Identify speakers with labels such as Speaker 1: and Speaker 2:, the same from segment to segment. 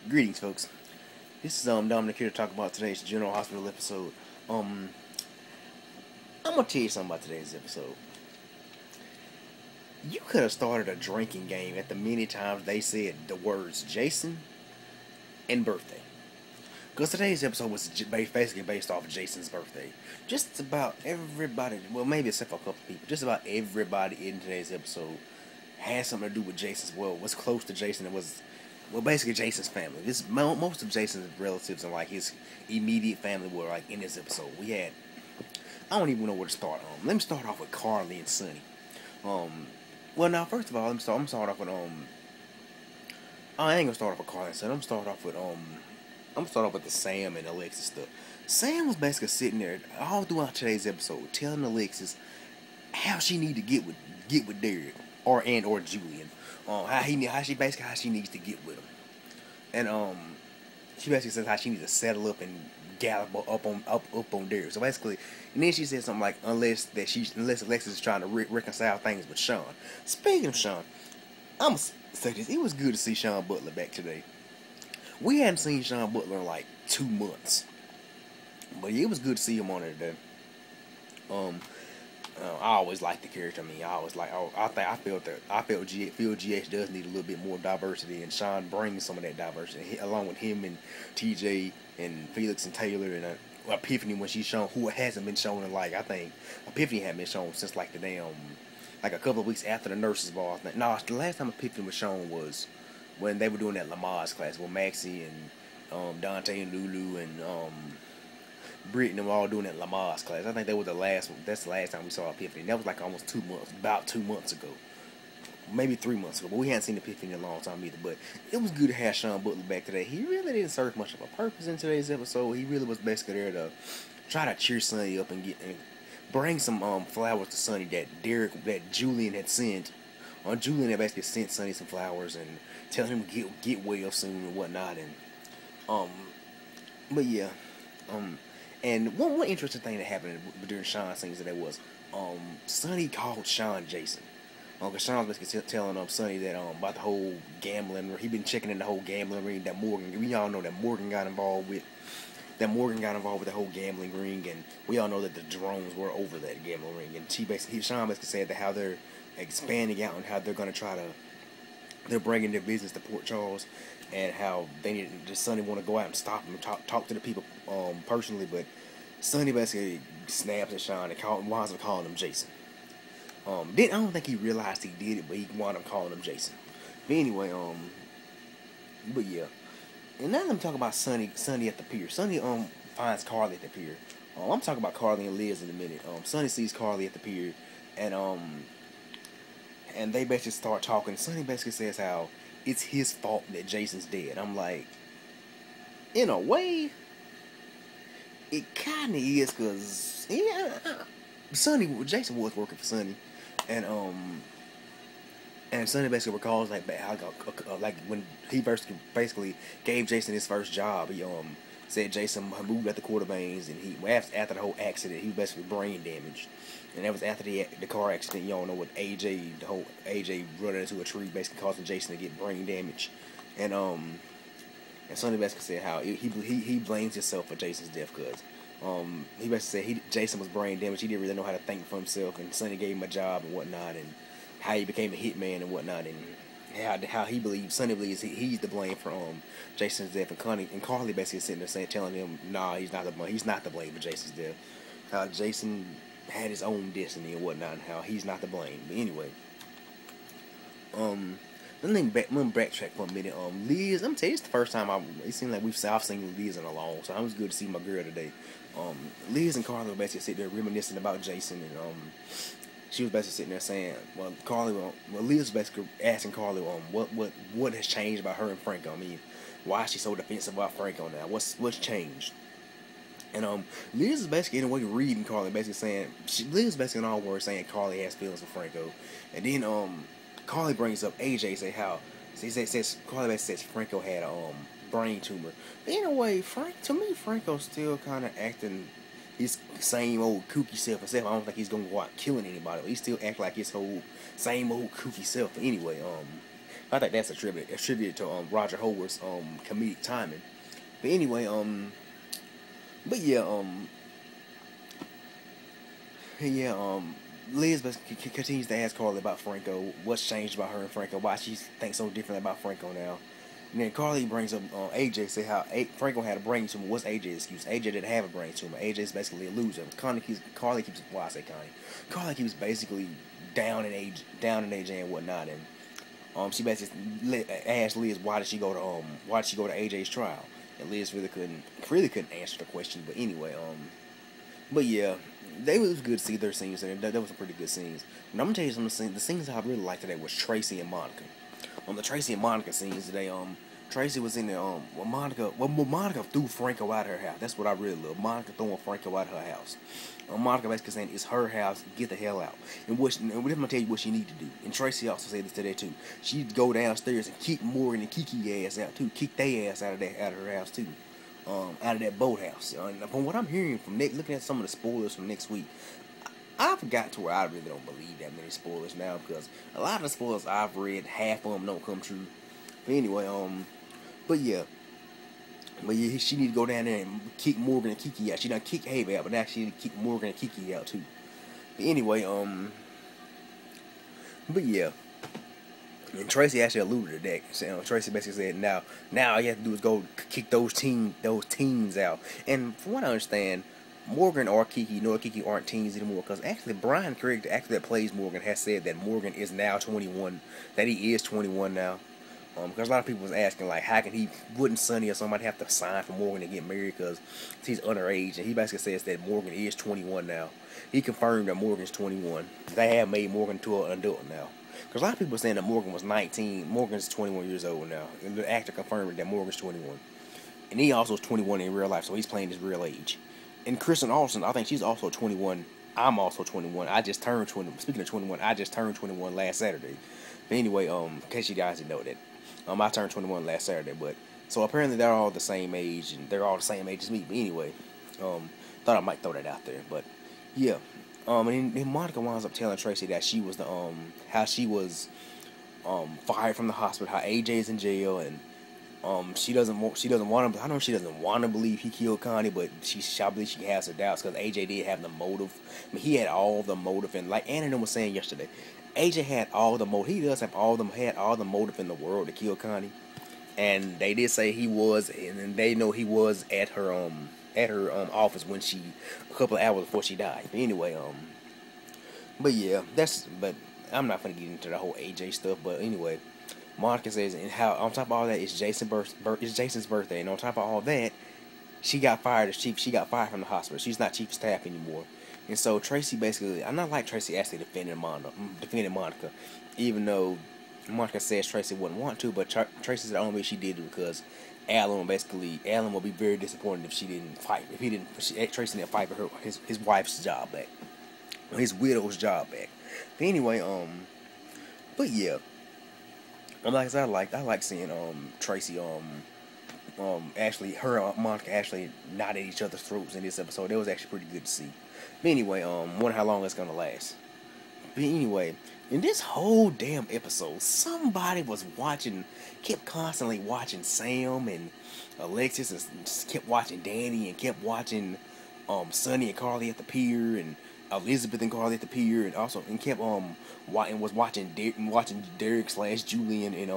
Speaker 1: Greetings, folks. This is Dominic here to talk about today's General Hospital episode. I'm gonna tell you something about today's episode. You could have started a drinking game at the many times they said the words Jason and birthday. Because today's episode was basically based off of Jason's birthday. Just about everybody, well, maybe except for a couple people, just about everybody in today's episode had something to do with Jason's, was close to Jason and was, basically Jason's family. Most of Jason's relatives and like his immediate family were like in this episode. We had, I don't even know where to start. Let me start off with Carly and Sonny. Well, now first of all, I'm start off with I ain't gonna start off with Carly and Sonny. I'm gonna start off with the Sam and Alexis stuff. Sam was basically sitting there all throughout today's episode, telling Alexis how she need to get with Derek or Julian. How she needs to get with him, and she basically says how she needs to settle up and gallop up on Derek. So basically, and then she said something like unless Alexis is trying to reconcile things with Sean. Speaking of Sean, I'm gonna say this: it was good to see Sean Butler back today. We hadn't seen Sean Butler in like 2 months, but yeah, it was good to see him on there today. I always liked the character. I mean, I feel GH does need a little bit more diversity, and Sean brings some of that diversity along with him and TJ and Felix and Taylor and Epiphany when she's shown, who hasn't been shown in like, I think Epiphany hadn't been shown since like the damn, like a couple of weeks after the nurses ball. I think. No, the last time Epiphany was shown was when they were doing that Lamaze class with Maxie and Dante and Lulu and Britt and them all doing that Lamaze class. I think that was the last one. That's the last time we saw Epiphany. And that was like almost 2 months, about 2 months ago. Maybe 3 months ago. But we hadn't seen Epiphany in a long time either. But it was good to have Sean Butler back today. He really didn't serve much of a purpose in today's episode. He really was basically there to try to cheer Sonny up and bring some flowers to Sonny that Julian had sent. Julian had basically sent Sonny some flowers and telling him to get well soon and whatnot. And but yeah, and one interesting thing that happened during Sean's scenes today was Sonny called Sean Jason. Because Sean was basically telling Sonny that about the whole gambling. He been checking in the whole gambling ring that Morgan. We all know that Morgan got involved with. That Morgan got involved with the whole gambling ring, and we all know that the drones were over that gambling ring. And Sean basically said that how they're expanding out and how they're going to they're bringing their business to Port Charles, and how Sonny want to go out and stop them and talk to the people personally, but Sonny basically snaps at Sean and winds up calling him Jason. I don't think he realized he did it, but he wound up calling him Jason. But anyway, but yeah. And now let me talk about Sonny at the pier. Sonny finds Carly at the pier. I'm talking about Carly and Liz in a minute. Sonny sees Carly at the pier, and they basically start talking. Sonny basically says how it's his fault that Jason's dead. I'm like, in a way, it kind of is, because Jason was working for Sonny, and Sonny basically recalls like when he basically gave Jason his first job. He said Jason moved at the Quartermains, and after the whole accident, he was basically brain damaged. And that was after the car accident, y'all know, with AJ running into a tree, basically causing Jason to get brain damage. And Sonny basically said how he blames himself for Jason's death, because he basically said Jason was brain damaged. He didn't really know how to think for himself, and Sonny gave him a job and whatnot, and how he became a hitman and whatnot, and how Sonny believes he's to blame for Jason's death, and Carly basically sitting there telling him, nah, he's not to blame for Jason's death. How Jason had his own destiny and whatnot, and how he's not to blame. But anyway, let me backtrack for a minute. Liz, I'm telling you, it's the first time it seems like I've seen Liz in a long time. It was good to see my girl today. Liz and Carly were basically sitting there reminiscing about Jason, and she was basically sitting there saying, Liz was basically asking Carly, what has changed about her and Franco? I mean, why is she so defensive about Franco now? What's changed? And Liz is basically in a way reading Carly, basically saying Liz is basically in all words saying Carly has feelings for Franco, and then Carly brings up AJ, Carly basically says Franco had a brain tumor. But in a way, Franco's still kind of acting his same old kooky self. I don't think he's gonna go out killing anybody, but he still act like his whole same old kooky self. But anyway, I think that's attributed to Roger Howarth's comedic timing. But anyway, but yeah, yeah, Liz continues to ask Carly about Franco, what's changed about her and Franco, why she thinks so differently about Franco now. And then Carly brings up AJ, say how Franco had a brain tumor. What's AJ's excuse? AJ didn't have a brain tumor. AJ's basically a loser. Carly keeps, well, I say Connie. Carly keeps basically down in age and whatnot, and she basically asked Liz why did she go to AJ's trial, and Liz really couldn't answer the question. But anyway, but yeah, they was good to see their scenes, and that was some pretty good scenes. And I'm gonna tell you some of the scenes I really liked today was Tracy and Monica. The Tracy and Monica scenes today, Tracy was in there, Monica threw Franco out of her house. That's what I really love. Monica throwing Franco out of her house. Monica basically saying it's her house, get the hell out. And I'm gonna tell you what she need to do. And Tracy also said this today too. She'd go downstairs and kick Morgan and Kiki ass out too. Kick their ass out of her house too. Out of that boathouse. From what I'm hearing from Nick, looking at some of the spoilers from next week, I've got to where I really don't believe that many spoilers now, because a lot of the spoilers I've read, half of them don't come true. But anyway, but yeah, she need to go down there and kick Morgan and Kiki out. She done kick Abe out, but now she need to kick Morgan and Kiki out too. But anyway, but yeah. And Tracy actually alluded to that. So, Tracy basically said, "Now all you have to do is go kick those teens out." And from what I understand, Morgan or Kiki aren't teens anymore, because actually Brian Craig, the actor that plays Morgan, has said that Morgan is now 21, that he is 21 now. Because a lot of people was asking, like, how can wouldn't Sonny or somebody have to sign for Morgan to get married because he's underage? And he basically says that Morgan is 21 now. He confirmed that Morgan's 21. They have made Morgan to an adult now. Because a lot of people are saying that Morgan was 19. Morgan's 21 years old now. And the actor confirmed that Morgan's 21. And he also is 21 in real life, so he's playing his real age. And Kristen Olsen, I think she's also 21. I'm also 21. I just turned 20. Speaking of 21, I just turned 21 last Saturday. But anyway, in case you guys didn't know that, I turned 21 last Saturday. But so apparently they're all the same age, and they're all the same age as me. But anyway, thought I might throw that out there. But yeah, and then Monica winds up telling Tracy that she was how she was fired from the hospital, how AJ's in jail, and she doesn't want to. I know she doesn't want to believe he killed Connie, but I believe she has her doubts, because AJ did have the motive. I mean, he had all the motive, and like Anna was saying yesterday, AJ had all the motive. He does have all the motive in the world to kill Connie, and they did say he was, and they know he was at her office when a couple of hours before she died. But anyway, but yeah, but I'm not gonna get into the whole AJ stuff. But anyway, Monica says, and how on top of all that, it's Jason's birthday, and on top of all that, she got fired She got fired from the hospital. She's not chief of staff anymore. And so Tracy basically, I'm not like Tracy actually defending Monica, even though Monica says Tracy wouldn't want to, but Tracy said the only way she did it because Alan would be very disappointed if Tracy didn't fight for his wife's job back, his widow's job back. But anyway, but yeah. Like I said, I like seeing Tracy Monica actually not at each other's throats in this episode. That was actually pretty good to see. But anyway, wonder how long it's gonna last. But anyway, in this whole damn episode, somebody kept constantly watching Sam and Alexis, and just kept watching Danny, and kept watching Sonny and Carly at the pier, and Elizabeth and Carly at the pier, and kept watching Derek / Julian, and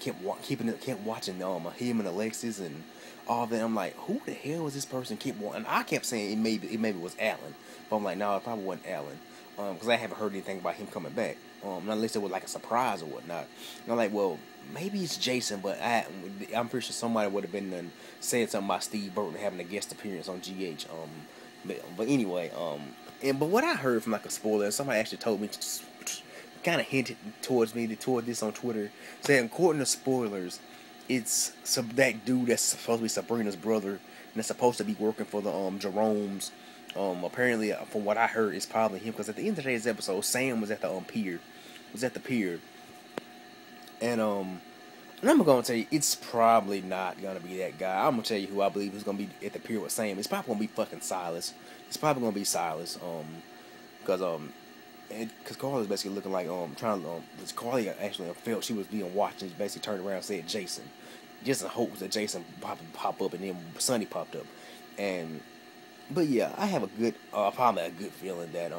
Speaker 1: kept watching him and Alexis and all that. I'm like, who the hell was this person? And I kept saying it maybe was Alan, but I'm like, no, it probably wasn't Alan, because I haven't heard anything about him coming back, unless it was like a surprise or whatnot. And I'm like, well, maybe it's Jason, but I'm pretty sure somebody would have been saying something about Steve Burton having a guest appearance on GH. But anyway, but what I heard from like a spoiler, somebody actually told me, kind of hinted toward this on Twitter, saying according to spoilers, it's that dude that's supposed to be Sabrina's brother, and that's supposed to be working for the Jeromes. Apparently, from what I heard, it's probably him, because at the end of today's episode, Sam was at the pier, and I'm gonna tell you, it's probably not gonna be that guy. I'm gonna tell you who I believe is gonna be at the pier with Sam. It's probably gonna be fucking Silas. It's probably gonna be Silas. Because because Carly was basically looking like trying to because Carly actually felt she was being watched and basically turned around and said Jason, just in hopes that Jason pop up and then Sonny popped up, and but yeah, I have a good probably a good feeling that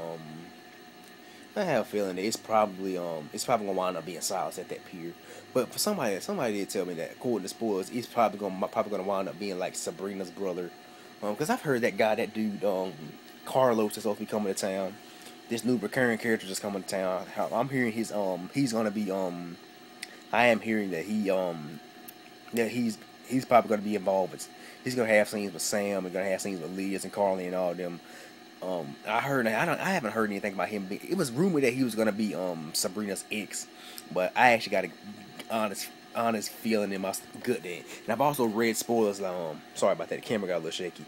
Speaker 1: I have a feeling that it's probably gonna wind up being Silas at that pier. But for somebody did tell me that according to spoilers, it's probably gonna wind up being like Sabrina's brother. Because I've heard that dude Carlos is supposed to be coming to town. This new recurring character just coming to town. I'm hearing he's gonna be I am hearing that he's probably gonna be involved with. He's gonna have scenes with Sam and gonna have scenes with Liz and Carly and all of them. I haven't heard anything about him. It was rumored that he was gonna be Sabrina's ex, but I actually got a honest feeling in my gut then. And I've also read spoilers. Sorry about that. The camera got a little shaky,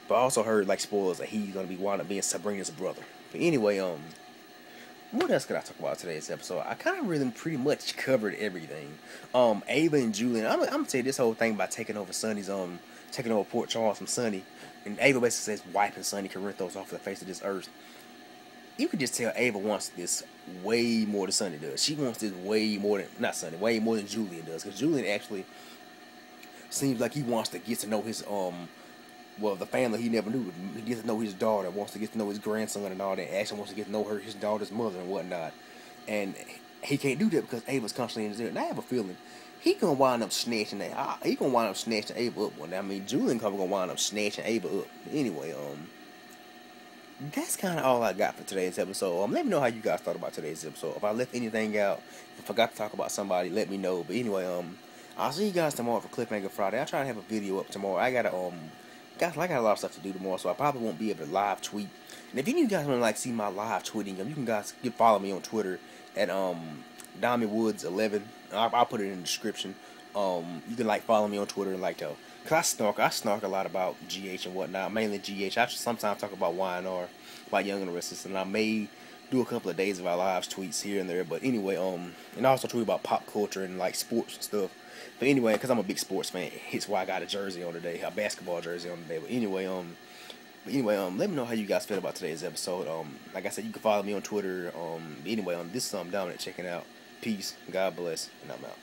Speaker 1: but I also heard like spoilers that he's gonna be wind up being Sabrina's brother. But anyway, what else could I talk about today's episode? I kind of really pretty much covered everything. Ava and Julian. I'm gonna tell you this whole thing about taking over taking over Port Charles from Sonny. And Ava basically says wiping Sonny Corinthos off the face of this earth. You could just tell Ava wants this way more than Sonny does. She wants this way more than, not Sonny, way more than Julian does. Because Julian actually seems like he wants to get to know his, the family he never knew. He gets to know his daughter, wants to get to know his grandson and all that. Actually wants to get to know his daughter's mother and whatnot. And he can't do that because Ava's constantly in his ear. And I have a feeling he gonna wind up snatching that. He gonna wind up snatching Ava up one day. I mean, Julian probably gonna wind up snatching Ava up. Anyway, that's kind of all I got for today's episode. Let me know how you guys thought about today's episode. If I left anything out, if I forgot to talk about somebody, let me know. But anyway, I'll see you guys tomorrow for Cliffhanger Friday. I'll try to have a video up tomorrow. I got a lot of stuff to do tomorrow, so I probably won't be able to live tweet. And if any of you guys want to like see my live tweeting, you can follow me on Twitter at Dami Woods 11. I'll put it in the description. You can like follow me on Twitter and like to, cause I snark a lot about GH and whatnot, mainly GH. I sometimes talk about YNR, about Young and the Restless, and I may do a couple of days of our live tweets here and there. But anyway, and I also tweet about pop culture and like sports and stuff. But anyway, because I'm a big sports fan, it's why I got a jersey on today, a basketball jersey on today. But anyway, let me know how you guys feel about today's episode. Like I said, you can follow me on Twitter. Anyway, this is Dominic checking out. Peace, God bless, and I'm out.